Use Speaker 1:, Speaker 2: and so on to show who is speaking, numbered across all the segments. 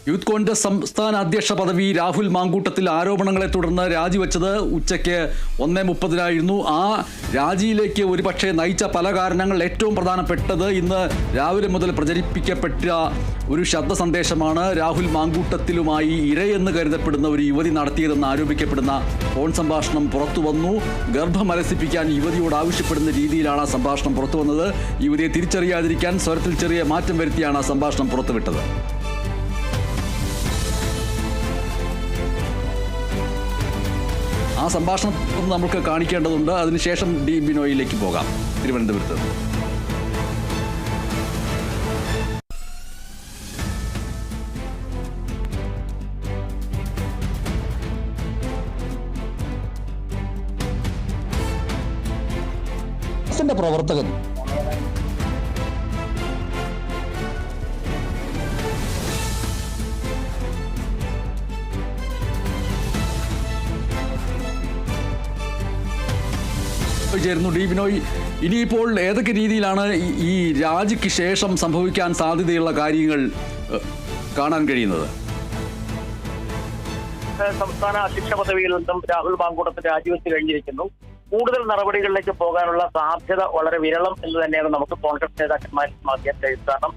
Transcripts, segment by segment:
Speaker 1: Youth Congress സംസ്ഥാന അധ്യക്ഷ പദവി രാഹുൽ മാങ്കൂട്ടത്തിൽ ആരോപണങ്ങളെ തുടർന്ന് രാജിവെച്ചത് ഉച്ചയ്ക്ക് 1:30 ആ രാജിയിലേക്ക് ഒരുപക്ഷെ നയിച്ച പല കാരണങ്ങൾ ഏറ്റവും പ്രധാനപ്പെട്ടത് ഇന്ന് രാവിലെ മുതൽ പ്രചരിപ്പിക്കപ്പെട്ട ഒരു ശബ്ദ സന്ദേശമാണ്. രാഹുൽ മാങ്കൂട്ടത്തിലുമായി ഇരയെന്ന് കരുതപ്പെടുന്ന ഒരു യുവതി നടത്തിയതെന്ന് ആരോപിക്കപ്പെടുന്ന ഫോൺ സംഭാഷണം പുറത്തു വന്നു. ഗർഭമലസിപ്പിക്കാൻ യുവതിയോട് ആവശ്യപ്പെടുന്ന രീതിയിലാണ് ആ സംഭാഷണം പുറത്തു വന്നത്. യുവതിയെ തിരിച്ചറിയാതിരിക്കാൻ സ്വരത്തിൽ ചെറിയ മാറ്റം വരുത്തിയാണ് ആ സംഭാഷണം പുറത്തുവിട്ടത്. ആ സംഭാഷണം നമുക്ക് കാണിക്കേണ്ടതുണ്ട്. അതിനുശേഷം ഡി ബിനോയിലേക്ക് പോകാം. തിരുവനന്തപുരത്ത് പ്രവർത്തകൻ ചേരുന്നു. ഡി ബിനോയ്, ഇനിയിപ്പോൾ ഏതൊക്കെ രീതിയിലാണ് ഈ രാജിക്ക് ശേഷം സംഭവിക്കാൻ സാധ്യതയുള്ള കാര്യങ്ങൾ കാണാൻ കഴിയുന്നത്?
Speaker 2: സംസ്ഥാന അധ്യക്ഷ പദവിയിൽ നിന്നും രാഹുൽ മാങ്കൂട്ടത്തിൽ രാജിവെച്ച് കഴിഞ്ഞിരിക്കുന്നു. കൂടുതൽ നടപടികളിലേക്ക് പോകാനുള്ള സാധ്യത വളരെ വിരളം എന്ന് തന്നെയാണ് നമുക്ക് കോൺഗ്രസ് നേതാക്കന്മാരിൽ മാറ്റിയാൻ കഴിയും. കാരണം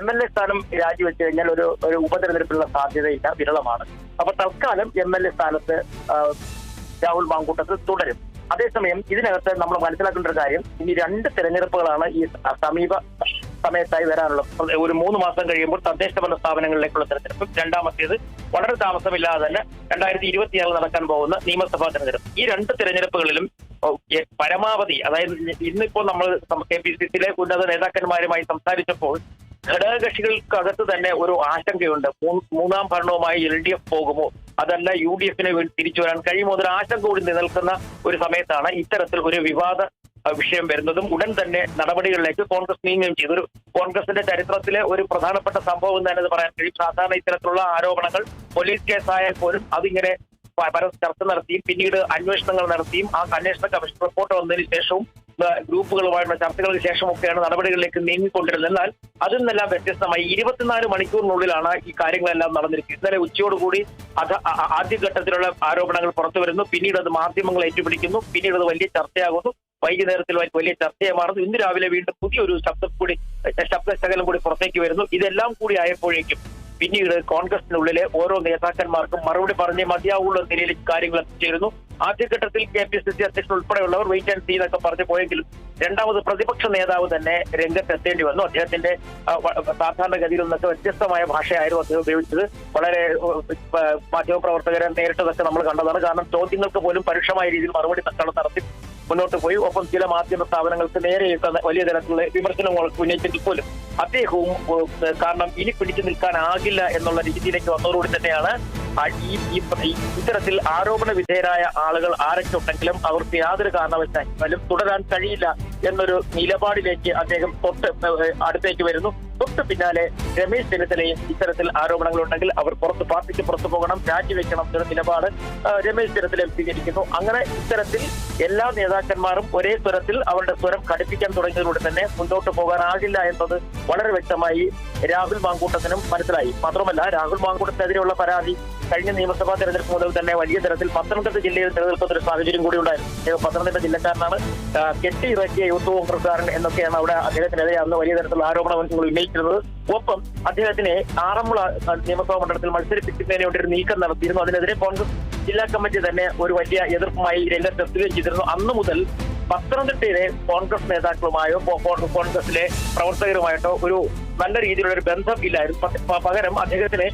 Speaker 2: MLA സ്ഥാനം രാജിവെച്ച് കഴിഞ്ഞാൽ ഒരു ഉപതെരഞ്ഞെടുപ്പിനുള്ള സാധ്യതയില്ല, വിരളമാണ്. അപ്പൊ തൽക്കാലം MLA സ്ഥാനത്ത് രാഹുൽ മാങ്കൂട്ടത്തിൽ തുടരും. അതേസമയം ഇതിനകത്ത് നമ്മൾ മനസ്സിലാക്കേണ്ട ഒരു കാര്യം, ഇനി 2 തെരഞ്ഞെടുപ്പുകളാണ് ഈ സമീപ സമയത്തായി വരാനുള്ളത്. ഒരു 3 മാസം കഴിയുമ്പോൾ തദ്ദേശ ഭരണ സ്ഥാപനങ്ങളിലേക്കുള്ള തെരഞ്ഞെടുപ്പും, രണ്ടാമത്തേത് വളരെ താമസമില്ലാതെ തന്നെ 2026 നടക്കാൻ പോകുന്ന നിയമസഭാ തെരഞ്ഞെടുപ്പ്. ഈ 2 തെരഞ്ഞെടുപ്പുകളിലും പരമാവധി, അതായത് ഇന്നിപ്പോൾ നമ്മൾ KPCCയിലെ ഉന്നത നേതാക്കന്മാരുമായി സംസാരിച്ചപ്പോൾ ഘടകകക്ഷികൾക്കകത്ത് തന്നെ ഒരു ആശങ്കയുണ്ട്. മൂന്നാം ഭരണവുമായി LDF പോകുമോ, അതല്ല UDFനെ തിരിച്ചു വരാൻ കഴിയുമോ എന്നൊരു ആശങ്ക കൂടി നിലനിൽക്കുന്ന ഒരു സമയത്താണ് ഇത്തരത്തിൽ ഒരു വിവാദ വിഷയം വരുന്നതും ഉടൻ തന്നെ നടപടികളിലേക്ക് കോൺഗ്രസ് നീങ്ങുകയും ചെയ്തു. ഒരു കോൺഗ്രസിന്റെ ചരിത്രത്തിലെ ഒരു പ്രധാനപ്പെട്ട സംഭവം തന്നെ ഇത് പറയാൻ കഴിയും. സാധാരണ ഇത്തരത്തിലുള്ള ആരോപണങ്ങൾ പോലീസ് കേസായാൽ പോലും അതിങ്ങനെ ചർച്ച നടത്തിയും പിന്നീട് അന്വേഷണങ്ങൾ നടത്തിയും ആ അന്വേഷണ കമ്മീഷൻ റിപ്പോർട്ട് വന്നതിന് ശേഷവും ഗ്രൂപ്പുകളുമായുള്ള ചർച്ചകൾക്ക് ശേഷമൊക്കെയാണ് നടപടികളിലേക്ക് നീങ്ങിക്കൊണ്ടിരുന്നത്. എന്നാൽ അതിൽ നിന്നെല്ലാം വ്യത്യസ്തമായി 24 മണിക്കൂറിനുള്ളിലാണ് ഈ കാര്യങ്ങളെല്ലാം നടന്നിരിക്കുന്നത്. ഇന്നലെ ഉച്ചയോടുകൂടി ആദ്യഘട്ടത്തിലുള്ള ആരോപണങ്ങൾ പുറത്തു വരുന്നു, പിന്നീട് അത് മാധ്യമങ്ങൾ ഏറ്റുപിടിക്കുന്നു, പിന്നീട് അത് വലിയ ചർച്ചയാകുന്നു, വൈകുന്നേരത്തിൽ വലിയ ചർച്ചയായി മാറുന്നു. ഇന്ന് രാവിലെ വീണ്ടും പുതിയൊരു ശബ്ദശകലം കൂടി പുറത്തേക്ക് വരുന്നു. ഇതെല്ലാം കൂടി ആയപ്പോഴേക്കും പിന്നീട് കോൺഗ്രസിനുള്ളിലെ ഓരോ നേതാക്കന്മാർക്കും മറുപടി പറഞ്ഞേ മതിയാവുള്ള നിലയിലേക്ക് കാര്യങ്ങൾ എത്തിച്ചേരുന്നു. ആദ്യഘട്ടത്തിൽ KPCC അധ്യക്ഷൻ ഉൾപ്പെടെയുള്ളവർ വെയിറ്റ് ആൻഡ് സീ എന്നൊക്കെ പറഞ്ഞു പോയെങ്കിലും രണ്ടാമത് പ്രതിപക്ഷ നേതാവ് തന്നെ രംഗത്തെത്തേണ്ടി വന്നു. അദ്ദേഹത്തിന്റെ സാധാരണഗതിയിൽ നിന്നൊക്കെ വ്യത്യസ്തമായ ഭാഷയായിരുന്നു അദ്ദേഹം ഉപയോഗിച്ചത്. വളരെ മാധ്യമപ്രവർത്തകരെ നേരിട്ടതൊക്കെ നമ്മൾ കണ്ടതാണ്. കാരണം ചോദ്യങ്ങൾക്ക് പോലും പരുഷമായ രീതിയിൽ മറുപടി നടത്തി മുന്നോട്ട് പോയി. ഒപ്പം ചില മാധ്യമ സ്ഥാപനങ്ങൾക്ക് നേരെ വലിയ തരത്തിലുള്ള വിമർശനങ്ങൾ ഉന്നയിച്ചെങ്കിൽ പോലും അദ്ദേഹവും കാരണം ഇനി പിടിച്ചു നിൽക്കാനാകില്ല എന്നുള്ള രീതിയിലേക്ക് വന്നതോടുകൂടി തന്നെയാണ് ഇത്തരത്തിൽ ആരോപണ വിധേയരായ ആളുകൾ ആരൊക്കെ ഉണ്ടെങ്കിലും അവർക്ക് യാതൊരു കാരണവശാലും തുടരാൻ കഴിയില്ല എന്നൊരു നിലപാടിലേക്ക് അദ്ദേഹം അടുത്തേക്ക് വരുന്നു. തൊട്ട് പിന്നാലെ രമേശ് ചെന്നിത്തലയും ഇത്തരത്തിൽ ആരോപണങ്ങൾ ഉണ്ടെങ്കിൽ അവർ പാർട്ടിക്ക് പുറത്തു പോകണം, രാജിവെക്കണം എന്ന നിലപാട് രമേശ് ചെന്നിത്തല സ്വീകരിക്കുന്നു. അങ്ങനെ ഇത്തരത്തിൽ എല്ലാ നേതാക്കന്മാരും ഒരേ സ്വരത്തിൽ അവരുടെ സ്വരം ഘടിപ്പിക്കാൻ തുടങ്ങിയതിലൂടെ തന്നെ മുന്നോട്ട് പോകാനാകില്ല എന്നത് വളരെ വ്യക്തമായി രാഹുൽ മാങ്കൂട്ടത്തിനും മനസ്സിലായി. മാത്രമല്ല രാഹുൽ മാങ്കൂട്ടത്തിനെതിരെയുള്ള പരാതി കഴിഞ്ഞ നിയമസഭാ തെരഞ്ഞെടുപ്പ് മുതൽ തന്നെ വലിയ തരത്തിൽ പത്തനംതിട്ട ജില്ലയിൽ നിലനിൽക്കുന്ന ഒരു സാഹചര്യം കൂടി ഉണ്ടായിരുന്നു. പത്തനംതിട്ട ജില്ലക്കാരനാണ്, കെട്ടിയിറക്കിയ യൂത്ത് കോൺഗ്രസ്സുകാരൻ എന്നൊക്കെയാണ് അവിടെ അദ്ദേഹത്തിനെതിരെ അന്ന് വലിയ തരത്തിലുള്ള ആരോപണങ്ങൾ ഉന്നയിച്ചിരുന്നത്. ഒപ്പം അദ്ദേഹത്തിനെ ആറന്മുള നിയമസഭാ മണ്ഡലത്തിൽ മത്സരിപ്പിക്കുന്നതിന് വേണ്ടി ഒരു നീക്കം നടത്തിയിരുന്നു. അതിനെതിരെ കോൺഗ്രസ് ജില്ലാ കമ്മിറ്റി തന്നെ ഒരു വലിയ എതിർപ്പുമായി രംഗത്തെത്തുകയും ചെയ്തിരുന്നു. അന്നു മുതൽ പത്തനംതിട്ടയിലെ കോൺഗ്രസ് നേതാക്കളുമായോ കോൺഗ്രസിലെ പ്രവർത്തകരുമായിട്ടോ ഒരു നല്ല രീതിയിലുള്ള ഒരു ബന്ധം ഇല്ലായിരുന്നു. പകരം അദ്ദേഹത്തിന്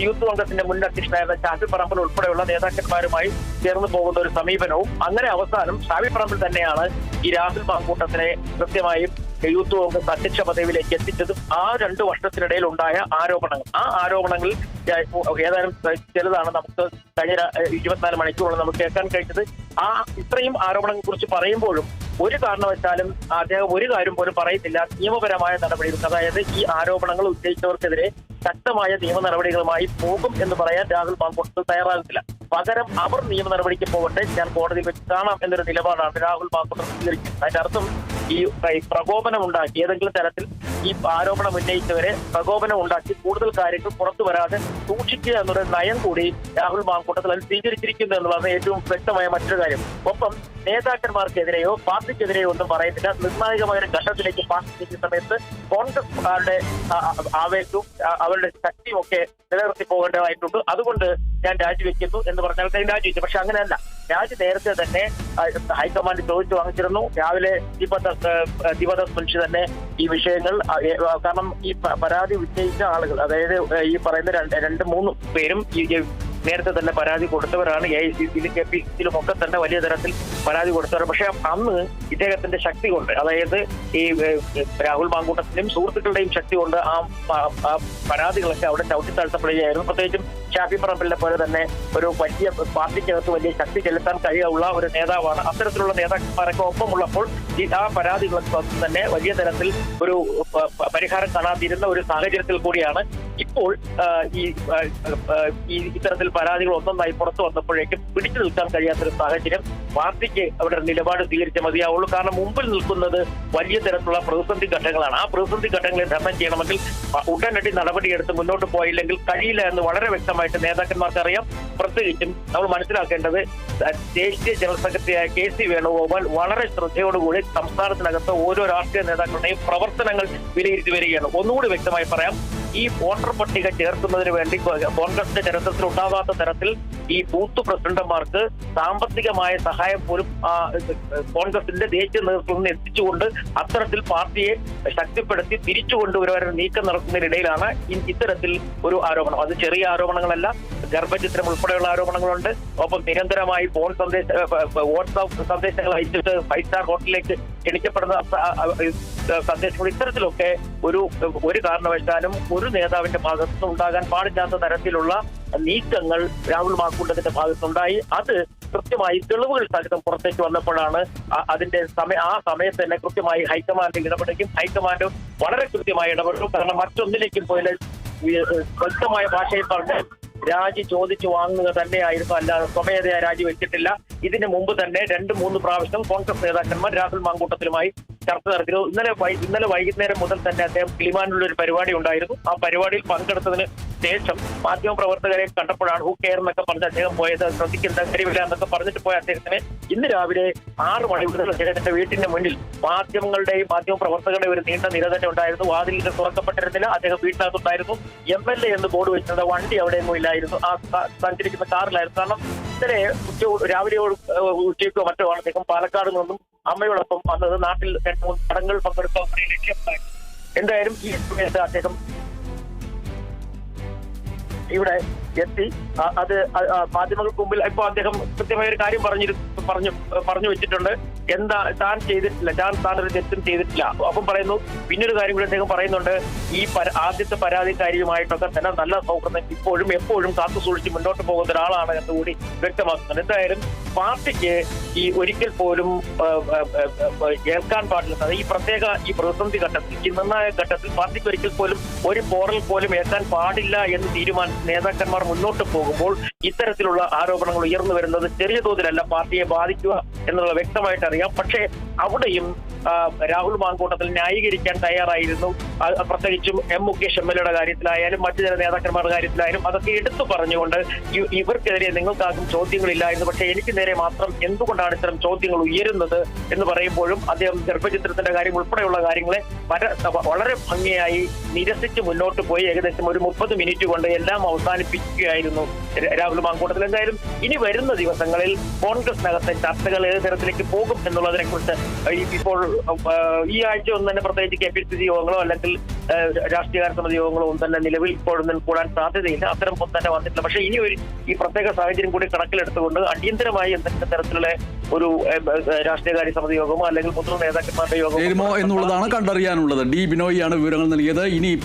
Speaker 2: യൂത്ത് കോൺഗ്രസിന്റെ മുൻ അധ്യക്ഷനായിരുന്ന ഷാഫി പറമ്പിൽ ഉൾപ്പെടെയുള്ള നേതാക്കന്മാരുമായി ചേർന്ന് പോകുന്ന ഒരു സമീപനവും അങ്ങനെ അവസാനം ഷാഫി പറമ്പിൽ തന്നെയാണ് ഈ രാഹുൽ മാങ്കൂട്ടത്തിനെ കൃത്യമായും യൂത്ത് കോൺഗ്രസ് അധ്യക്ഷ പദവിയിലേക്ക് എത്തിച്ചതും. ആ 2 വർഷത്തിനിടയിൽ ഉണ്ടായ ആരോപണങ്ങൾ, ആ ആരോപണങ്ങളിൽ ഏതാനും ചിലതാണ് നമുക്ക് കഴിഞ്ഞ 24 മണിക്കൂറുകൾ നമുക്ക് കേൾക്കാൻ കഴിഞ്ഞത്. ആ ഇത്രയും ആരോപണങ്ങളെ കുറിച്ച് പറയുമ്പോഴും ഒരു കാരണവശാലും അദ്ദേഹം ഒരു കാര്യം പോലും പറയുന്നില്ല നിയമപരമായ നടപടികൾ. അതായത് ഈ ആരോപണങ്ങൾ ഉന്നയിച്ചവർക്കെതിരെ ശക്തമായ നിയമ നടപടികളുമായി പോകും എന്ന് പറയാൻ രാഹുൽ മാങ്കൂട്ടത്തിൽ തയ്യാറാകുന്നില്ല. പകരം അവർ നിയമ നടപടിക്ക് പോകട്ടെ, ഞാൻ കോടതിയിൽ വെച്ച് കാണാം എന്നൊരു നിലപാടാണ് രാഹുൽ മാങ്കൂട്ടത്തിൽ സ്വീകരിക്കുന്നത്. അതിന്റെ അർത്ഥം ഈ പ്രകോപനം ഉണ്ടാക്കി ഏതെങ്കിലും തരത്തിൽ ഈ ആരോപണം ഉന്നയിച്ചവരെ പ്രകോപനം ഉണ്ടാക്കി കൂടുതൽ കാര്യങ്ങൾ പുറത്തു വരാതെ സൂക്ഷിക്കുക എന്നൊരു നയം കൂടി രാഹുൽ മാങ്കൂട്ടത്തിൽ അത് സ്വീകരിച്ചിരിക്കുന്നു എന്നുള്ളതാണ് ഏറ്റവും വ്യക്തമായ മറ്റൊരു കാര്യം. ഒപ്പം നേതാക്കന്മാർക്കെതിരെയോ പാർട്ടിക്കെതിരെയോ ഒന്നും പറയുന്നില്ല. നിർണായകമായ ഒരു ഘട്ടത്തിലേക്ക് പാർട്ടി എത്തിയ സമയത്ത് കോൺഗ്രസ്സുകാരുടെ ആവേശവും അവരുടെ ശക്തിയും ഒക്കെ നിലനിർത്തി പോകേണ്ടതായിട്ടുണ്ട്. അതുകൊണ്ട് ഞാൻ രാജിവെക്കുന്നു എന്ന് പറഞ്ഞാൽ ഞാൻ രാജിവെച്ചു. പക്ഷെ അങ്ങനെയല്ല, രാജി നേരത്തെ തന്നെ ഹൈക്കമാൻഡ് ചോദിച്ചു വാങ്ങിച്ചിരുന്നു. രാവിലെ ദീപദാസ് മുൻഷി തന്നെ ഈ വിഷയങ്ങൾ, കാരണം ഈ പരാതി ഉന്നയിച്ച ആളുകൾ, അതായത് ഈ പറയുന്ന രണ്ട് മൂന്ന് പേരും നേരത്തെ തന്നെ പരാതി കൊടുത്തവരാണ്. AICC-യിലും KPCC-യിലും ഒക്കെ തന്നെ വലിയ തരത്തിൽ പരാതി കൊടുത്തവർ. പക്ഷെ അന്ന് ഇദ്ദേഹത്തിന്റെ ശക്തി കൊണ്ട്, അതായത് ഈ രാഹുൽ മാങ്കൂട്ടത്തിന്റെയും സുഹൃത്തുക്കളുടെയും ശക്തി കൊണ്ട് ആ പരാതികളൊക്കെ അവിടെ ചവിട്ടിത്താഴ്ത്തപ്പെടുകയായിരുന്നു. പ്രത്യേകിച്ചും ഷാഫി പറമ്പിലിനെ പോലെ തന്നെ ഒരു വലിയ പാർട്ടിക്കകത്ത് വലിയ ശക്തി ചെലുത്താൻ കഴിയുള്ള ഒരു നേതാവാണ്. അത്തരത്തിലുള്ള നേതാക്കന്മാരൊക്കെ ഒപ്പമുള്ളപ്പോൾ ആ പരാതികളൊക്കെ തന്നെ വലിയ തരത്തിൽ ഒരു പരിഹാരം കാണാതിരുന്ന ഒരു സാഹചര്യത്തിൽ കൂടിയാണ് ഇപ്പോൾ ഈ ഇത്തരത്തിൽ പരാതികൾ ഒന്നൊന്നായി പുറത്തു വന്നപ്പോഴേക്കും പിടിച്ചു നിൽക്കാൻ കഴിയാത്തൊരു സാഹചര്യം. പാർട്ടിക്ക് അവിടെ നിലപാട് സ്വീകരിച്ച മതിയാവുള്ളൂ. കാരണം മുമ്പിൽ നിൽക്കുന്നത് വലിയ തരത്തിലുള്ള പ്രതിസന്ധി ഘട്ടങ്ങളാണ്. ആ പ്രതിസന്ധി ഘട്ടങ്ങളെ ധർമ്മം ചെയ്യണമെങ്കിൽ ഉടനടി നടപടിയെടുത്ത് മുന്നോട്ട് പോയില്ലെങ്കിൽ കഴിയില്ല എന്ന് വളരെ വ്യക്തമായിട്ട് നേതാക്കന്മാർക്ക് അറിയാം. പ്രത്യേകിച്ചും നമ്മൾ മനസ്സിലാക്കേണ്ടത് ദേശീയ ജനറൽ സെക്രട്ടറിയായ KC വേണുഗോപാൽ വളരെ ശ്രദ്ധയോടുകൂടി സംസ്ഥാനത്തിനകത്ത് ഓരോ രാഷ്ട്രീയ നേതാക്കളുടെയും പ്രവർത്തനങ്ങൾ വിലയിരുത്തി വരികയാണ്. ഒന്നുകൂടി വ്യക്തമായി പറയാം, ഈ വോട്ടർ പട്ടിക ചേർക്കുന്നതിന് വേണ്ടി കോൺഗ്രസിന്റെ ചരിത്രത്തിൽ ഉണ്ടാകാത്ത തരത്തിൽ ഈ ബൂത്ത് പ്രസിഡന്റുമാർക്ക് സാമ്പത്തികമായ സഹായം പോലും കോൺഗ്രസിന്റെ ദേശീയ നേതൃത്വത്തിൽ എത്തിച്ചുകൊണ്ട് അത്തരത്തിൽ പാർട്ടിയെ ശക്തിപ്പെടുത്തി തിരിച്ചു കൊണ്ടുവരുവാൻ നീക്കം നടക്കുന്നതിനിടയിലാണ് ഇത്തരത്തിൽ ഒരു ആരോപണം. അത് ചെറിയ ആരോപണങ്ങളല്ല, ഗർഭചിത്രം ഉൾപ്പെടെയുള്ള ആരോപണങ്ങളുണ്ട്. ഒപ്പം നിരന്തരമായി വാട്സാപ്പ് സന്ദേശങ്ങൾ അയച്ചിട്ട് 5 സ്റ്റാർ ഹോട്ടലിലേക്ക് ക്ഷണിക്കപ്പെടുന്ന സന്ദേശങ്ങൾ, ഇത്തരത്തിലൊക്കെ ഒരു കാരണവശാലും ഒരു നേതാവിന്റെ ഭാഗത്തുനിന്ന് ഉണ്ടാകാൻ പാടില്ലാത്ത തരത്തിലുള്ള നീക്കങ്ങൾ രാഹുൽ മാങ്കൂട്ടത്തിന്റെ ഭാഗത്തുണ്ടായി. അത് കൃത്യമായി തെളിവുകൾ സഹിതം പുറത്തേക്ക് വന്നപ്പോഴാണ് അതിന്റെ ആ സമയത്ത് തന്നെ കൃത്യമായി ഹൈക്കമാൻഡിൽ ഇടപെടുകയും ഹൈക്കമാൻഡ് വളരെ കൃത്യമായി ഇടപെട്ടു. കാരണം മറ്റൊന്നിലേക്കും പോയില്ല, വ്യക്തമായ ഭാഷയിൽ പറഞ്ഞ് രാജി ചോദിച്ചു വാങ്ങുക തന്നെയായിരുന്നു, അല്ലാതെ സ്വമേധയാ രാജി വെച്ചിട്ടില്ല. ഇതിന് മുമ്പ് തന്നെ 2-3 പ്രാവശ്യം കോൺഗ്രസ് നേതാക്കന്മാർ രാഹുൽ മാങ്കൂട്ടത്തിലുമായി ചർച്ച നടത്തിയിരുന്നു. ഇന്നലെ വൈകുന്നേരം മുതൽ തന്നെ അദ്ദേഹം കിളിമാനൂരിൽ ഒരു പരിപാടി ഉണ്ടായിരുന്നു. ആ പരിപാടിയിൽ പങ്കെടുത്തതിന് ശേഷം മാധ്യമപ്രവർത്തകരെ കണ്ടപ്പോഴാണ് ഹൂ കെയർ എന്നൊക്കെ പറഞ്ഞ് അദ്ദേഹം പോയത്. ശ്രദ്ധിക്കേണ്ട കാര്യമില്ല എന്നൊക്കെ പറഞ്ഞിട്ട് പോയ അദ്ദേഹത്തിന് ഇന്ന് രാവിലെ 6 മണി മുതൽ അദ്ദേഹത്തിന്റെ വീട്ടിന്റെ മുന്നിൽ മാധ്യമങ്ങളുടെയും മാധ്യമപ്രവർത്തകരുടെ ഒരു നീണ്ട നിര തന്നെ ഉണ്ടായിരുന്നു. വാതിൽ തുറക്കപ്പെട്ടിരുന്നില്ല, അദ്ദേഹം വീട്ടിനകത്തുണ്ടായിരുന്നു. MLA എന്ന് ബോർഡ് വെച്ചിരുന്ന വണ്ടി അവിടെയൊന്നും ഇല്ലായിരുന്നു, ആ സഞ്ചരിക്കുന്ന കാറിലായിരുന്നു. കാരണം ഇന്നലെ രാവിലെ ഉച്ചയ്ക്കോ മറ്റോ ആണ് അദ്ദേഹം പാലക്കാട് നിന്നും അമ്മയോടൊപ്പം വന്നത്. നാട്ടിൽ 2-3 ചടങ്ങുകൾ പങ്കെടുക്കാൻ എന്തായാലും ഈ സമയത്ത് അദ്ദേഹം ഇവിടെ എത്തി. അത് മാധ്യമങ്ങൾക്ക് മുമ്പിൽ ഇപ്പൊ അദ്ദേഹം കൃത്യമായ ഒരു കാര്യം പറഞ്ഞു വെച്ചിട്ടുണ്ട്. എന്താ താൻ ചെയ്തിട്ടില്ല, താൻ ഒരു തെറ്റും ചെയ്തിട്ടില്ല. അപ്പം പറയുന്നു, പിന്നൊരു കാര്യം കൂടി അദ്ദേഹം പറയുന്നുണ്ട്, ഈ ആദ്യത്തെ പരാതിക്കാരിയുമായിട്ടൊക്കെ തന്നെ നല്ല സൗഹൃദം ഇപ്പോഴും എപ്പോഴും കാത്തു സൂക്ഷിച്ച് മുന്നോട്ട് പോകുന്ന ഒരാളാണ് എന്നുകൂടി വ്യക്തമാക്കുന്നുണ്ട്. എന്തായാലും പാർട്ടിക്ക് ഈ ഒരിക്കൽ പോലും ഏൽക്കാൻ പാടില്ല, ഈ പ്രതിസന്ധി ഘട്ടത്തിൽ, ഈ നിർണായക ഘട്ടത്തിൽ പാർട്ടിക്ക് ഒരിക്കൽ പോലും ഒരു പോറൽ പോലും ഏൽക്കാൻ പാടില്ല എന്ന് തീരുമാനിച്ച നേതാക്കന്മാർ മുന്നോട്ട് പോകുമ്പോൾ ഇത്തരത്തിലുള്ള ആരോപണങ്ങൾ ഉയർന്നു വരുന്നത് ചെറിയ തോതിലല്ല പാർട്ടിയെ ബാധിക്കുക എന്നുള്ള വ്യക്തമായിട്ട് അറിയാം. പക്ഷേ അവിടെയും രാഹുൽ മാങ്കൂട്ടത്തിൽ ന്യായീകരിക്കാൻ തയ്യാറായിരുന്നു. പ്രത്യേകിച്ചും മുകേഷ് MLA കാര്യത്തിലായാലും മറ്റു ചില നേതാക്കന്മാരുടെ കാര്യത്തിലായാലും അതൊക്കെ എടുത്തു പറഞ്ഞുകൊണ്ട് ഇവർക്കെതിരെ നിങ്ങൾക്കാർക്കും ചോദ്യങ്ങളില്ലായിരുന്നു, പക്ഷേ എനിക്ക് നേരെ മാത്രം എന്തുകൊണ്ടാണ് ഇത്തരം ചോദ്യങ്ങൾ ഉയരുന്നത് എന്ന് പറയുമ്പോഴും അദ്ദേഹം ഗർഭചിത്രത്തിന്റെ കാര്യം ഉൾപ്പെടെയുള്ള കാര്യങ്ങളെ വളരെ ഭംഗിയായി നിരസിച്ച് മുന്നോട്ട് പോയി ഏകദേശം ഒരു 30 മിനിറ്റ് കൊണ്ട് എല്ലാം അവസാനിപ്പിക്കുകയായിരുന്നു രാഹുൽ മാങ്കൂട്ടത്തിൽ. എന്തായാലും ഇനി വരുന്ന ദിവസങ്ങളിൽ കോൺഗ്രസിനകത്തെ ചർച്ചകൾ ഏത് തരത്തിലേക്ക് പോകും എന്നുള്ളതിനെ കുറിച്ച് ഇപ്പോൾ ഈ ആഴ്ച ഒന്നും തന്നെ പ്രത്യേകിച്ച് KPCC യോഗങ്ങളോ അല്ലെങ്കിൽ രാഷ്ട്രീയകാര്യ സമിതി യോഗങ്ങളോ ഒന്നും തന്നെ നിലവിൽ ഇപ്പോഴൊന്നും കൂടാൻ സാധ്യതയില്ല. അത്തരം ഒന്നും തന്നെ വന്നിട്ടില്ല. പക്ഷേ ഇനി ഈ പ്രത്യേക സാഹചര്യം കൂടി കണക്കിലെടുത്തുകൊണ്ട് അടിയന്തരമായി എന്തെങ്കിലും തരത്തിലുള്ള ഒരു രാഷ്ട്രീയകാര്യ സമിതി യോഗമോ അല്ലെങ്കിൽ മുതിർന്ന നേതാക്കന്മാരുടെ യോഗമോ
Speaker 1: എന്നുള്ളതാണ് കണ്ടറിയാനുള്ളത്. D. ബിനോയിയാണ് വിവരങ്ങൾ നൽകിയത്. ഇനി